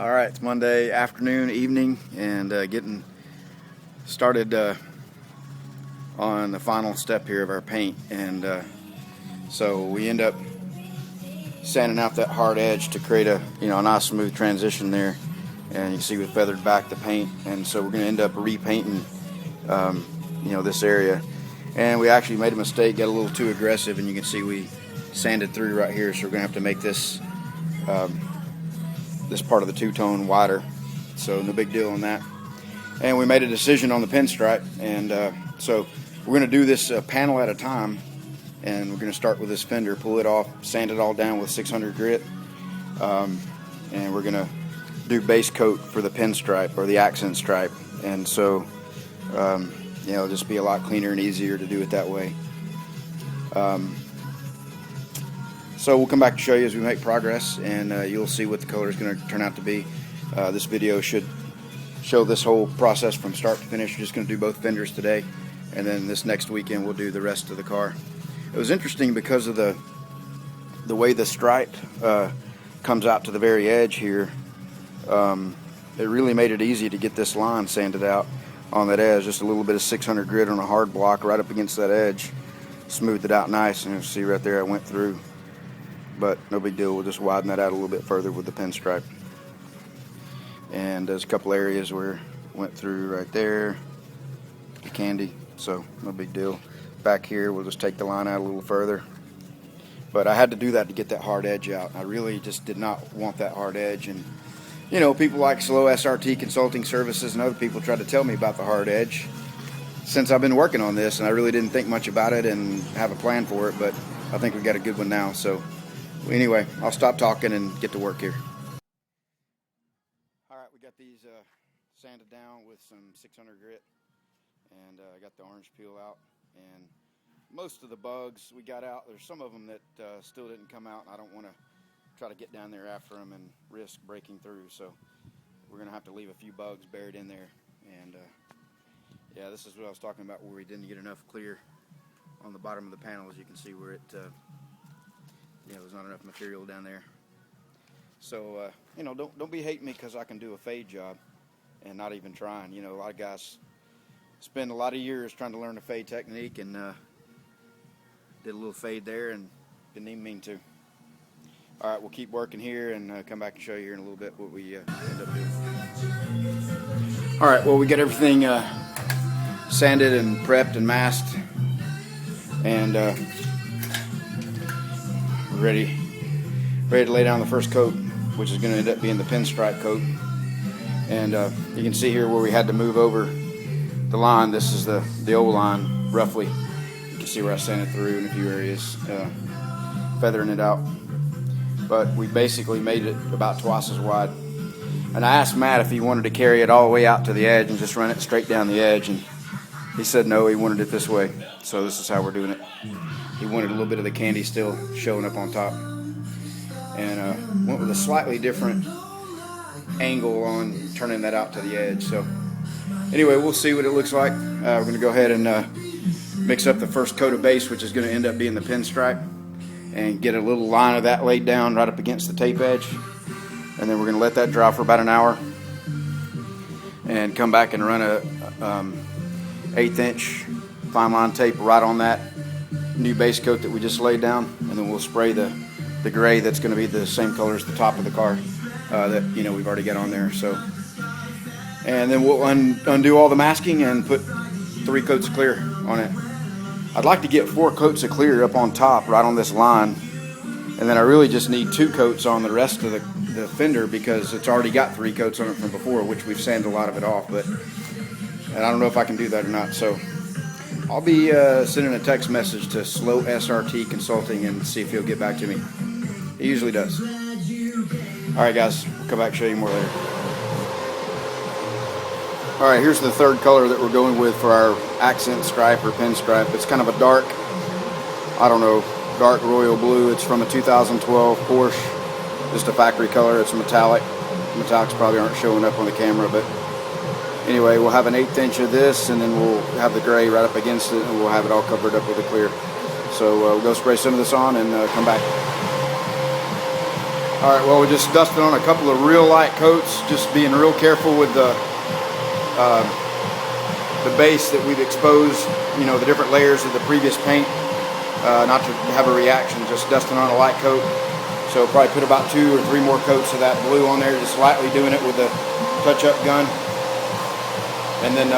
All right, it's Monday afternoon, evening, and getting started on the final step here of our paint. And so we end up sanding out that hard edge to create a nice smooth transition there. And you can see we feathered back the paint, and so we're going to end up repainting this area. And we actually made a mistake, got a little too aggressive, and you can see we sanded through right here. So we're going to have to make this this part of the two-tone wider, so no big deal on that. And we made a decision on the pinstripe, and so we're going to do this panel at a time, and we're going to start with this fender, pull it off, sand it all down with 600 grit, and we're going to do base coat for the pinstripe or the accent stripe. And so it'll just be a lot cleaner and easier to do it that way. So we'll come back to show you as we make progress, and you'll see what the color is going to turn out to be. This video should show this whole process from start to finish. We're just going to do both fenders today, and then this next weekend we'll do the rest of the car. It was interesting because of the way the stripe comes out to the very edge here. It really made it easy to get this line sanded out on that edge. Just a little bit of 600 grit on a hard block right up against that edge. Smoothed it out nice, and you see right there I went through. But no big deal, we'll just widen that out a little bit further with the pinstripe. And there's a couple areas where it went through right there, the candy, so no big deal. Back here, we'll just take the line out a little further. But I had to do that to get that hard edge out. I really just did not want that hard edge. And people like Slowsrt Consulting Services and other people tried to tell me about the hard edge since I've been working on this, and I really didn't think much about it and have a plan for it, but I think we've got a good one now. So anyway, I'll stop talking and get to work here. All right, we got these sanded down with some 600 grit, and I got the orange peel out, and most of the bugs we got out. There's some of them that still didn't come out, and I don't want to try to get down there after them and risk breaking through, so we're going to have to leave a few bugs buried in there. And yeah, this is what I was talking about, where we didn't get enough clear on the bottom of the panel. As you can see where it there's not enough material down there. So don't be hating me because I can do a fade job and not even trying. A lot of guys spend a lot of years trying to learn the fade technique, and did a little fade there and didn't even mean to. All right, we'll keep working here and come back and show you here in a little bit what we end up doing. All right, well, we got everything sanded and prepped and masked, and we're ready to lay down the first coat, which is going to end up being the pinstripe coat. And you can see here where we had to move over the line. This is the old line, roughly. You can see where I sanded through in a few areas, feathering it out. But we basically made it about twice as wide. And I asked Matt if he wanted to carry it all the way out to the edge and just run it straight down the edge, and he said no, he wanted it this way. So this is how we're doing it. He wanted a little bit of the candy still showing up on top. And went with a slightly different angle on turning that out to the edge. So anyway, we'll see what it looks like. We're going to go ahead and mix up the first coat of base, which is going to end up being the pinstripe, and get a little line of that laid down right up against the tape edge. And then we're going to let that dry for about an hour and come back and run a 1/8 inch fine line tape right on that new base coat that we just laid down, and then we'll spray the gray that's going to be the same color as the top of the car that we've already got on there. So, and then we'll undo all the masking and put 3 coats of clear on it. I'd like to get 4 coats of clear up on top right on this line, and then I really just need 2 coats on the rest of the fender because it's already got 3 coats on it from before, which we've sanded a lot of it off, and I don't know if I can do that or not. So I'll be sending a text message to Slowsrt Consulting and see if he'll get back to me. He usually does. All right, guys, we'll come back and show you more later. All right, here's the third color that we're going with for our accent stripe or pinstripe. It's kind of a dark, dark royal blue. It's from a 2012 Porsche, just a factory color. It's metallic. Metallics probably aren't showing up on the camera, but anyway, we'll have an 1/8 inch of this, and then we'll have the gray right up against it, and we'll have it all covered up with the clear. So we'll go spray some of this on and come back. Alright, well, we're just dusting on a couple of real light coats, just being real careful with the base that we've exposed, you know, the different layers of the previous paint, not to have a reaction, just dusting on a light coat. So probably put about 2 or 3 more coats of that blue on there, just lightly doing it with a touch-up gun. And then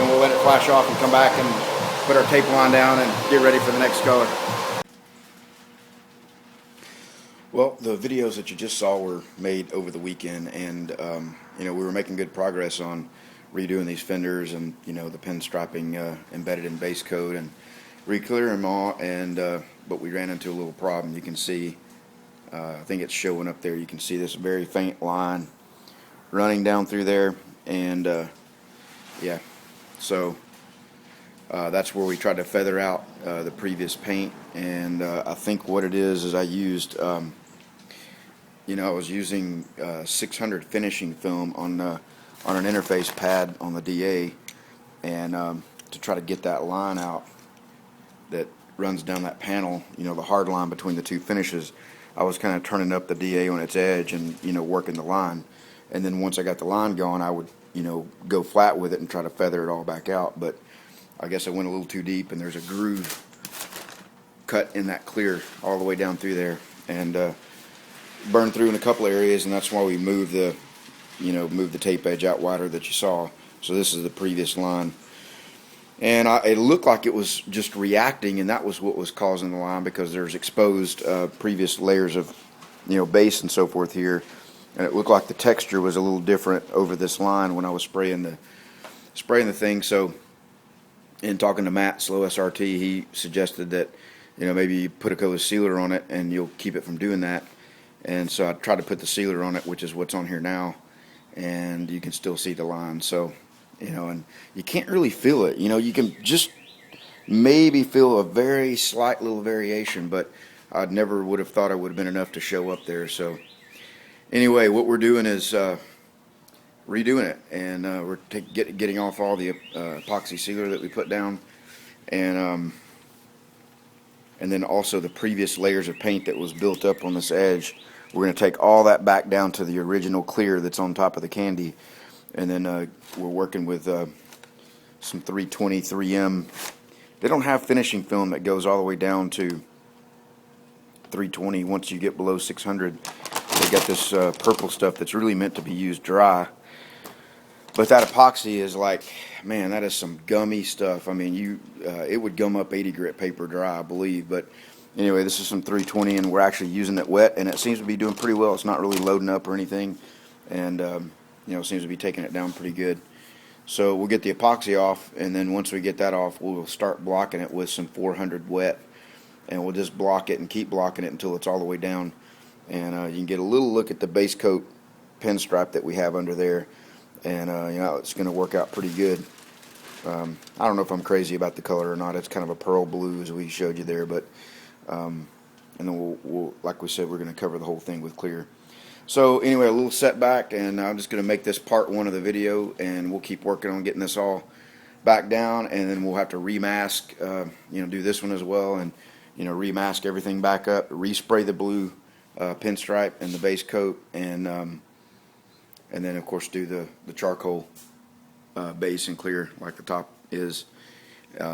we'll let it flash off and come back and put our tape line down and get ready for the next color. Well, the videos that you just saw were made over the weekend, and you know, we were making good progress on redoing these fenders and, you know, the pinstriping embedded in Basecoat and re-clearing them all, and but we ran into a little problem. You can see, I think it's showing up there, you can see this very faint line running down through there, and yeah, so that's where we tried to feather out the previous paint. And I think what it is I used, you know, I was using 600 finishing film on an interface pad on the DA, and to try to get that line out that runs down that panel, you know, the hard line between the two finishes. I was kind of turning up the DA on its edge and, you know, working the line, and then once I got the line going, I would, you know, go flat with it and try to feather it all back out. But I guess I went a little too deep, and there's a groove cut in that clear all the way down through there, and burned through in a couple areas, and that's why we moved the, you know, moved the tape edge out wider that you saw. So this is the previous line, and it looked like it was just reacting, and that was what was causing the line, because there's exposed previous layers of, you know, base and so forth here, and it looked like the texture was a little different over this line when I was spraying the thing. So in talking to Matt, Slowsrt, he suggested that, you know, maybe you put a coat of sealer on it and you'll keep it from doing that. And so I tried to put the sealer on it, which is what's on here now, and you can still see the line. So, you know, and you can't really feel it. You know, you can just maybe feel a very slight little variation, but I never would have thought it would have been enough to show up there. So anyway, what we're doing is redoing it, and we're getting off all the epoxy sealer that we put down, and then also the previous layers of paint that was built up on this edge. We're going to take all that back down to the original clear that's on top of the candy, and then we're working with some 320 3M. They don't have finishing film that goes all the way down to 320. Once you get below 600, they got this purple stuff that's really meant to be used dry. But that epoxy is like, man, that is some gummy stuff. I mean, it would gum up 80 grit paper dry, I believe. But anyway, this is some 320, and we're actually using it wet, and it seems to be doing pretty well. It's not really loading up or anything, and you know, seems to be taking it down pretty good. So we'll get the epoxy off, and then once we get that off, we'll start blocking it with some 400 wet, and we'll just block it and keep blocking it until it's all the way down. And you can get a little look at the base coat pinstripe that we have under there. And you know, it's going to work out pretty good. I don't know if I'm crazy about the color or not. It's kind of a pearl blue, as we showed you there, but and then we'll, like we said, we're going to cover the whole thing with clear. So anyway, a little setback, and I'm just going to make this part 1 of the video, and we'll keep working on getting this all back down, and then we'll have to remask, you know, do this one as well, and, you know, remask everything back up, respray the blue pinstripe and the base coat, and then of course do the charcoal base and clear like the top is,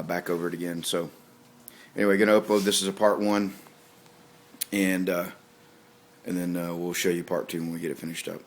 back over it again. So anyway, gonna upload this as a part 1, and then we'll show you part 2 when we get it finished up.